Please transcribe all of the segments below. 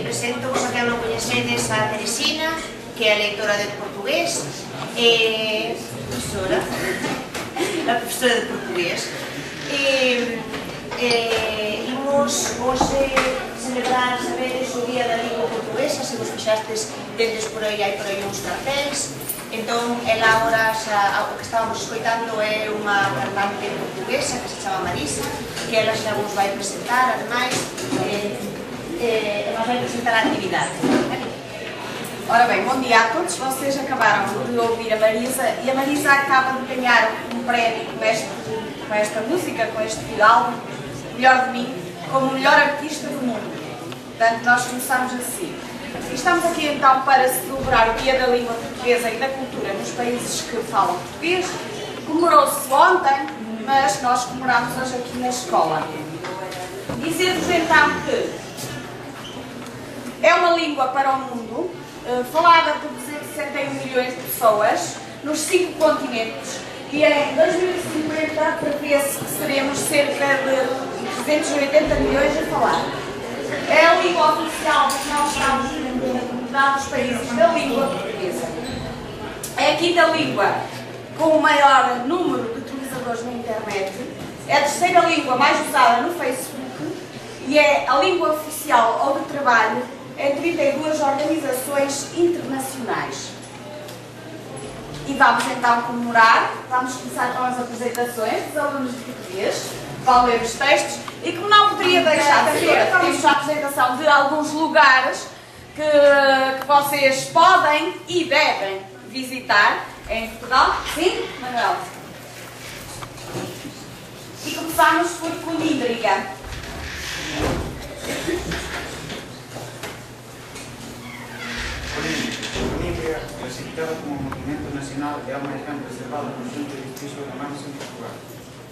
Presento-vos a quen non coñecedes a Teresina, que é a lectora de portugués, profesora de portugués. Imos hoxe celebrar, sabedes, o Día da Lingua Portuguesa. Se vos fixastes, tendes por aí, hai por aí uns cartéis. Entón, ela agora, o que estábamos escoitando é unha cantante portuguesa que se chama Marisa, que ela xa vos vai presentar, ademais, nos vai presentar a actividade. Ora bem, bom dia a todos. Vocês acabaram de ouvir a Marisa e a Marisa acaba de ganhar um prémio com esta música, com este álbum, Melhor de Mim, como melhor artista do mundo. Portanto, nós começamos assim. Estamos aqui então para celebrar o Dia da Língua Portuguesa e da Cultura nos países que falam português. Comemorou-se ontem, mas nós comemoramos hoje aqui na escola. Dizer-vos então que é uma língua para o mundo, falada por 261 milhões de pessoas nos 5 continentes, e em 2050 prevê-se que seremos cerca de 280 milhões a falar. É a língua oficial que nós estamos na comunidade dos países da língua portuguesa. É a quinta língua com o maior número de utilizadores na internet, é a terceira língua mais usada no Facebook e é a língua oficial ou de trabalho em 32 organizações internacionais. E vamos então comemorar, vamos começar com as apresentações dos alunos de português, vão ler os textos e, como não poderia deixar de ser, temos a apresentação de alguns lugares que vocês podem e devem visitar em Portugal. Sim, Manuel? E começamos por Coníndriga. Coníndriga, clasificada como monumento nacional, é a máis ben preservada conjunto de edificios romanos en Portugal.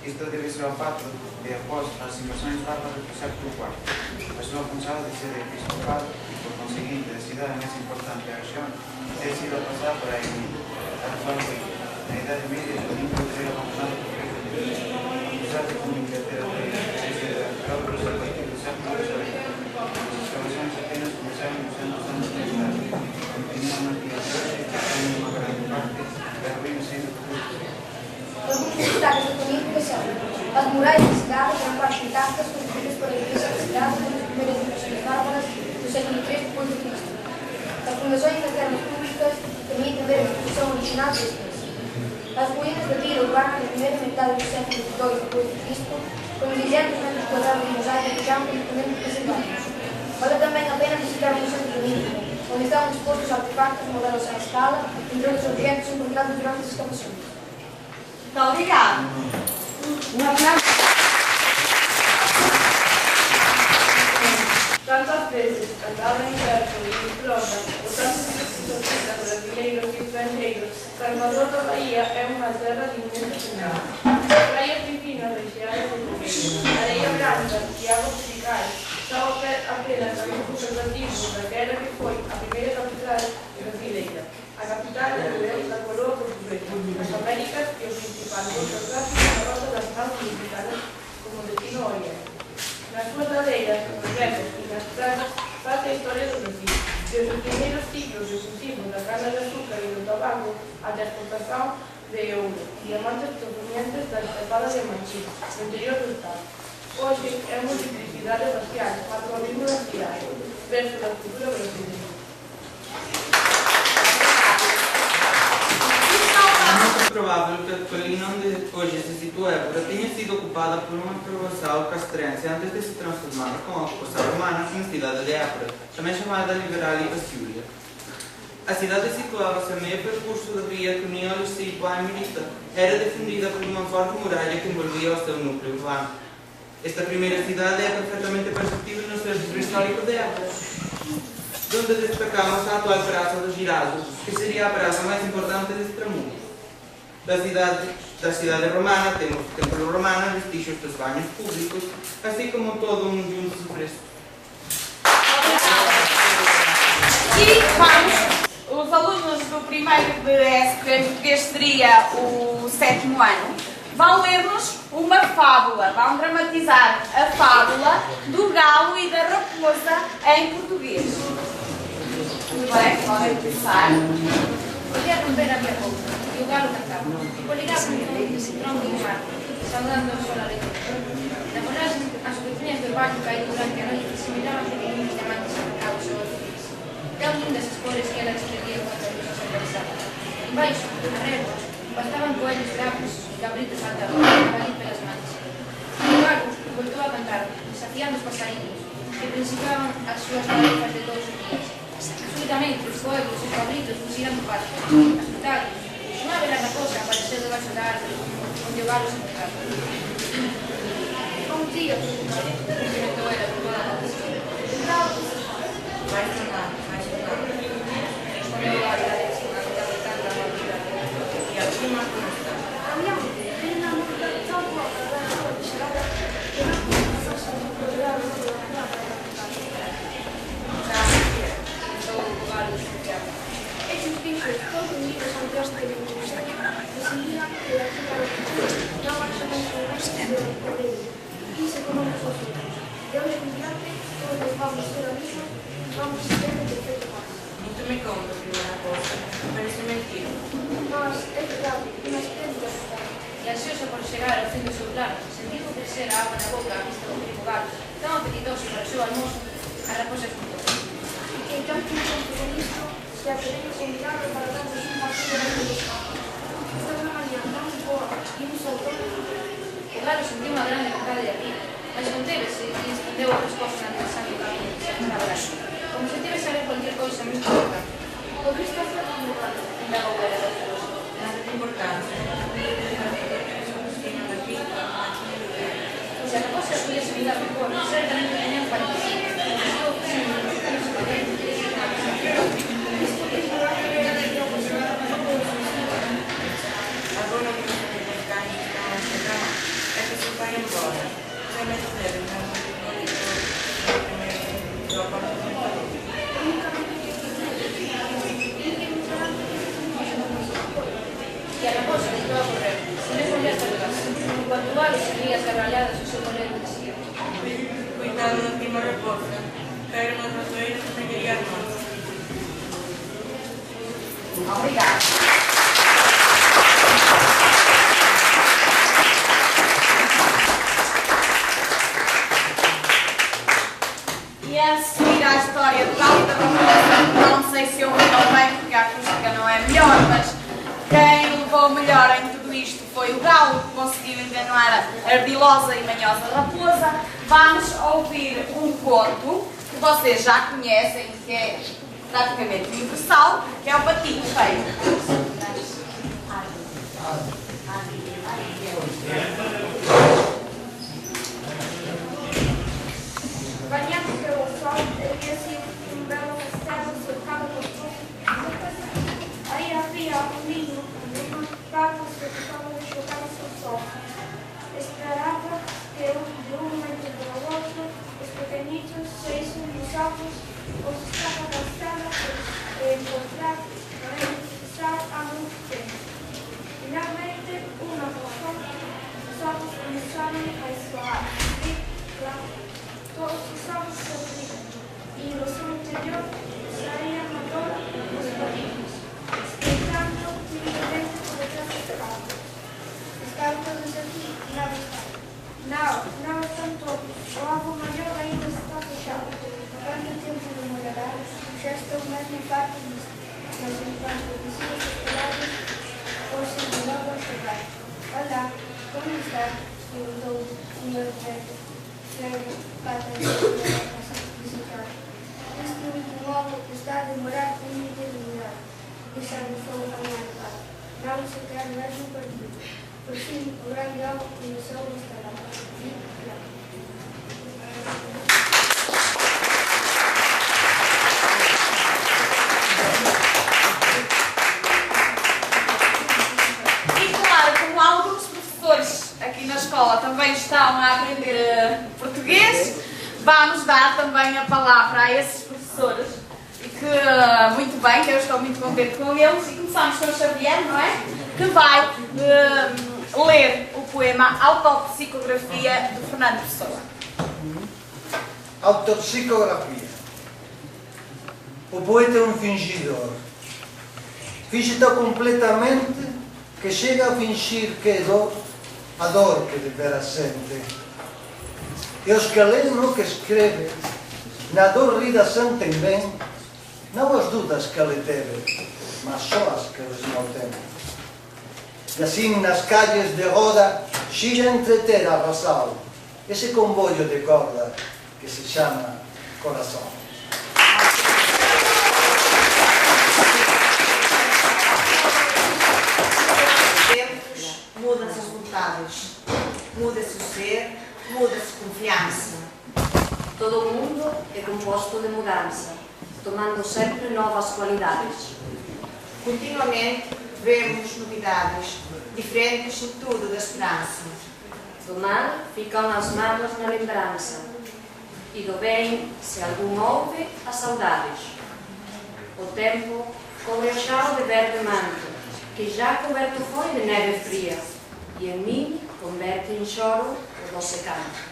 Isto debe-se ao facto de, após as invasões bárbaras do século IV, a súa función de ser episcopal e, por conseguinte, de cidade máis importante da región, ter sido pasada por a Emília. A reforma na Idade Media, Coníndriga era abandonado por reis de Cristo, apesar de Coníndriga ter obras a partir do século XVIII. As excavações apenas começaram nos anos mais tarde. Continuam aqui a hoje, tendo uma grande parte das ruínas sendo reconstruídas. Alguns destaques da Coníndriga são as muralhas da cidade, que eram quase intactas, construídas por a igreja da cidade nas primeiras invasões bárbaras do século III d.C. As fundações das termas públicas permitem ver a construção original destas. As ruínas da vila urbana na primeira metade do século II d.C., com 200 metros quadrados de mosaico de campo independente preservados. Vale também a pena visitar o Museu de Coníndriga, onde estão dispostos artefactos modelos à escala, entre outros objetos encontrados durante as escavações. Muito obrigada. Tantas veces cantaba en verso y en prosa, por tantos artistas brasileiros e estrangeiros, Salvador da Bahia é uma terra de imensa final. Praias divinas recheadas de coqueiros, areia branca e água tropical, são apenas alguns observativos daquela que foi a primeira capital brasileira, a capital do Deus da coroa portuguesa, as Américas e o principal centro tráfico da rota das naus militares como destino oriente. Nas suas ladeiras, nos recos e nas praias faz a historia do Brasil, desde os primeiros ciclos de cultivo da cana de açúcar e do tabaco até a exportação de ouro, diamantes provenientes da estepada de Manchí, no interior do estado. Hoxe é a multiplicidade racial, macronismo da cidade, verso da cultura brasileira. É provável que a colina onde hoje se situa Évora tenha sido ocupada por uma provação castrense antes de se transformar com a ocupação romana na cidade de Évora, também chamada Liberalia Basília. A cidade situava-se a meio percurso da via que unia o Liceu à Emerita. Era defendida por uma forte muralha que envolvia o seu núcleo urbano. Esta primeira cidade é perfeitamente perceptível no centro histórico de Évora, onde destacamos a atual Praça do Girado, que seria a praça mais importante deste tramundo. Da cidade romana temos o templo romano, vestígios dos banhos públicos, assim como todo um conjunto de frescos. E vamos, os alunos do primeiro de SP português seria o 7º ano, vão ler-nos uma fábula. Vão dramatizar a fábula do galo e da raposa em português. Tudo bem? Podem começar. Podía romper a minha boca, e o galo cantaba. Coligaba un tronco do mar, saudando o sol alegre. Na voragem, as pequenas do barco caído durante a noite se miraban pequeninos diamantes arrancados ao arco-íris. Tan lindas as cores que ela desprendía contra a luz aterrorizada. Embaixo, a régua, bastaban coelhos bravos e cabritos saltaban, ali pelas mans. O galo voltou a cantar, desafiando os passarinhos, que principiaban as súas tarefas de todos os días. Subitamente, os coelhos e os cabritos fuxiran do pasto, asustarios. Unha bela raposa apareceu debaixo da árvore, onde o galo se encontraba. Bom dia, Cumprimentou ela con toda a atención. vai tornar. Respondeu o galo da leche, con a mitad de tanta amabilidade. E a prima como está? Andiamo, vieni una multa troppo alla sua vicenda, che non posso programma o galo desconfiado. Esses bichos todos unidos são dios de lingüística. Decidían que la chica de no van a ser de y se conocen sus hijos. De hoy en adelante, todos vamos a ser amigos, vamos a ser de perfecto paz. Não te me conta, primeira coisa. Parece mentira. Mas es verdad, una esplendida ciudad. E ansioso por chegar ao fin do seu plano, sentindo crecer a agua na boca a vista do primo galo, tão apetitoso para o seu almoço, a raposa escutou. Y que ya tienen con esto, se atreven a invitarlo para darnos un paseo de la ciudad. Esta es una mañana tan boa y un saltón. O galo sentiu unha grande vontade de rir, mas contébese e estendeu a resposta na interesante cabina que se abrase, como se tivese a ver cualquier cousa muito importante. ¿Por qué estás haciendo galo? Indagou ela doceroso. Nada de importância. Se a raposa pudiese mirar mejor, certamente tenía un parecido. Estuvo pensando en los pelos calientes y en la Agora que os americanos estão a chegar, é que se vai embora. Sem me dizer, não do apartamento. Y a raposa entró a correr, sin responder preguntas. En cuanto o galo seguía esgarralhadas o seu colete decía: Cuidado da prima raposa. Caíram nas ratoeiras que pegaria as mãos. Obrigada. E a seguir à história do galo e da raposa, não sei se eu levou bem, porque a acústica não é melhor, mas quem levou melhor em tudo isto foi o galo, que conseguiu enganar a ardilosa e manhosa raposa. Vamos ouvir um conto que vocês já conhecem, que é praticamente universal, que é o Patinho Feio. Banhado pelo sol, erguia-se um belo castelo cercado por torres. Aí havia um ninho, uma vaca que ficava de chocar o seu sol. Esperava que de um momento para o outro, os pequenitos saíssem dos altos, ou se estava cansada de encontrar, estar há muito tempo. Finalmente, uma razão, os olhos começaram a escoar. Todos os ovos se abriram e do seu interior saíam agora os patinhos, espreitando timidamente por detrás das calças. Estão todos aqui, nada está. Não estão todos. O ovo maior ainda está fechado. Quanto tempo demorará? Já estou mesmo farto disto. Mas enquanto vizinhos esperados, ouçam logo a chegar. Olá, como está? Perguntou o senhor velho. Para visitar. Este último ovo está a demorar uma eternidade. Desabafou a marca. Não se quer mesmo perdido. Por fim, o grande ovo começou a estar. E claro, como alguns professores aqui na escola também estão a aprender português, vamos dar também a palavra a esses professores, e que, muito bem, que eu estou muito contente com eles, e começamos com o Xavier, não é? Que vai ler o poema Autopsicografia de Fernando Pessoa. Autopsicografia. O poeta é um fingidor. Finge tão completamente que chega a fingir que é dor, a dor que de veras sente. E os que leem o que escreve, na dor rida sentem bem, não as dúvidas que ele teve, mas só as que eles não têm. E assim nas calles de roda, gira entreter a razão, esse comboio de corda que se chama coração. Mudam-se as vontades, muda-se o ser, muda-se a confiança. Todo o mundo é composto de mudança, tomando sempre novas qualidades. Continuamente vemos novidades, diferentes em tudo da esperança. Do mal ficam as mágoas na lembrança, e do bem, se algum houve, as saudades. O tempo corre o chão de verde manto, que já coberto foi de neve fria, e em mim converte em choro o doce canto.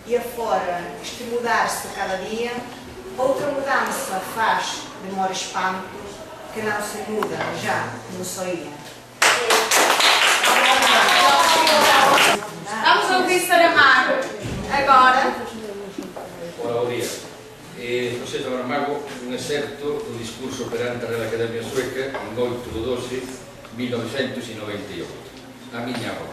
E afora este mudar-se cada dia, outra mudança faz, demora espanto, que não se muda já como só ia. Vamos ouvir Saramago agora. Ora, o dia. José Saramago, un excerto do discurso perante a Real Academia Sueca en 8 de 12 1998. A miña avó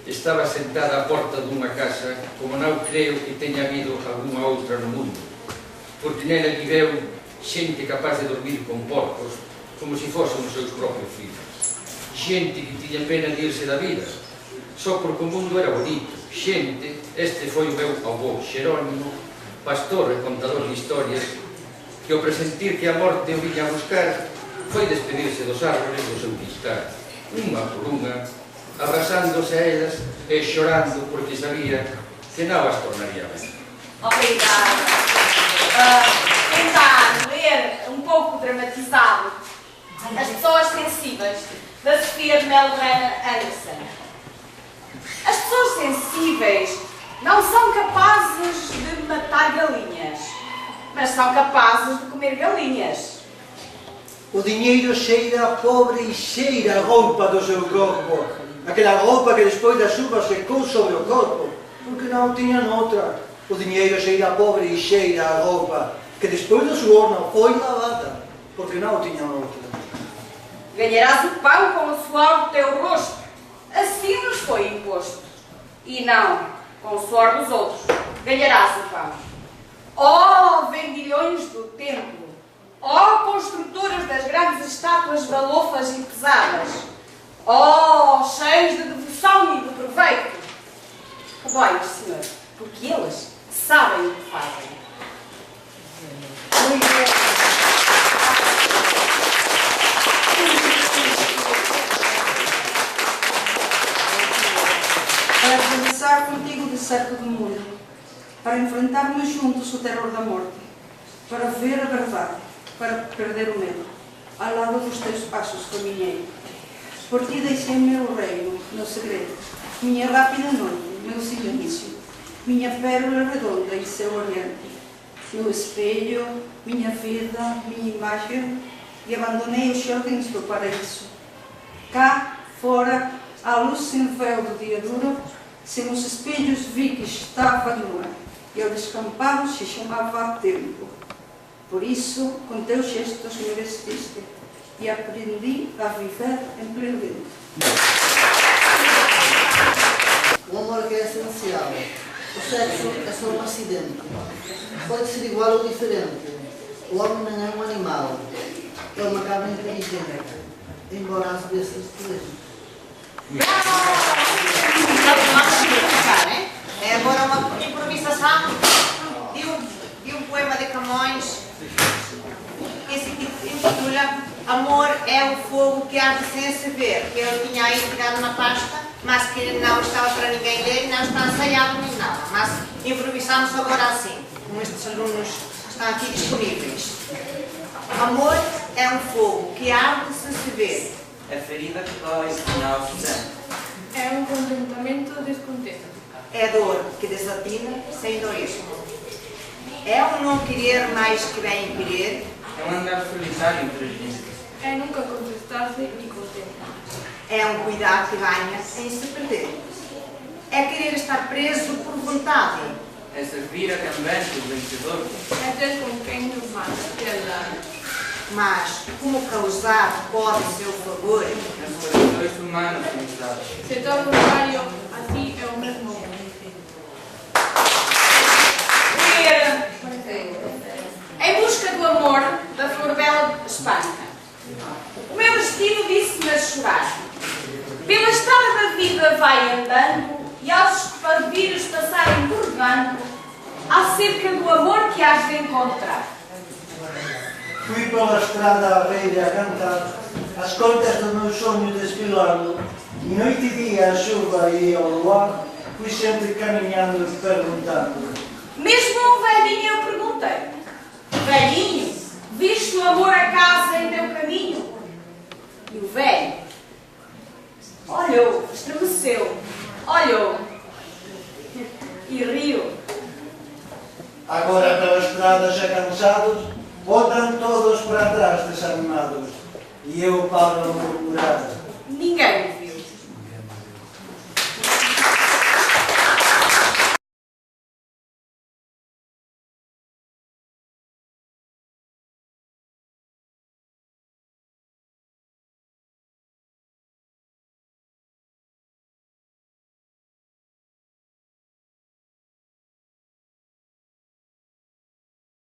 estaba sentada á porta dunha casa como non creo que teña habido algunha outra no mundo, porque nela viveu xente capaz de dormir con porcos como se fosen os seus propios filhos, xente que tiña pena de irse da vida só porque o mundo era bonito, xente, este foi o meu avó Xerónimo, pastor e contador de historias, que ao presentir que a morte o viña a buscar foi despedirse dos árboles do seu quistar, unha por unha, abrazándose a elas e chorando porque sabía que non as tornaría ben. Obrigada. Tentar ler um pouco dramatizado As Pessoas Sensíveis, da Sofia de Melvin Anderson. As pessoas sensíveis não são capazes de matar galinhas, mas são capazes de comer galinhas. O dinheiro cheira a pobre e cheira a roupa do seu corpo. Aquela roupa que depois da chuva secou sobre o corpo, porque não tinha outra. O dinheiro cheira a pobre e cheira a roupa que depois do suor não foi lavada, porque não tinha outra. Ganharás o pão com o suor do teu rosto, assim nos foi imposto. E não com o suor dos outros ganharás o pão. Ó vendilhões do templo, ó construtores das grandes estátuas balofas e pesadas, ó cheios de devoção e de proveito, rogai-os, Senhor, porque eles sabem o que fazem. Para atravessar contigo o deserto do mundo, para enfrentarmos juntos o terror da morte, para ver a verdade, para perder o medo, ao lado dos teus passos caminhei. Por ti deixei meu reino, meu segredo, minha rápida noite, meu silêncio, minha pérola redonda e seu oriente, meu espelho, minha vida, minha imagem, e abandonei os jardins do paraíso. Cá, fora, à luz sem véu do dia duro, sem os espelhos vi que estava nua, e ao descampado se chamava tempo. Por isso, com teus gestos me vestiste, e aprendi a viver em pleno vento. O amor que é essencial. O sexo é só um acidente. Pode ser igual ou diferente. O homem não é um animal. É uma cabra inteligente, embora às vezes seja. É agora uma improvisação de um poema de Camões que se intitula Amor é o fogo que arde sem se ver, que ele tinha aí tirado na pasta, mas que não estava para ninguém ler e não está ensaiado nem nada. Mas improvisamos agora assim, com estes alunos que estão aqui disponíveis. Amor é um fogo que arde sem se ver. É ferida que dói e não se sente. É um contentamento descontente. É dor que desatina sem doer. É um não querer mais que bem querer. É um andar solitário entre a gente. É nunca contestar-se e contente. É um cuidar que ganha sem se perder. É querer estar preso por vontade. É servir a quem vence o vencedor. É ter com quem nos manda piedade. Mas, como causar pode seu favor, As corações humanos pensados. Se todo usuário assim é o mesmo homem. Em busca do amor, da Florbela Espanca. O meu destino disse-me a chorar. Pela estrada da vida vai andando, e aos parvilhos passarem burlando, acerca do amor que has de encontrar. Fui pela estrada à beira a cantar, às contas do meu sonho desfilando, e noite e dia a chuva e ao luar, fui sempre caminhando e perguntando. Mesmo um velhinho eu perguntei: velhinho, viste o amor acaso em teu caminho? E o velho olhou, estremeceu, olhou e riu. Agora pela estrada já cansados, voltam todos para trás desanimados, e eu paro a murmurar. Ninguém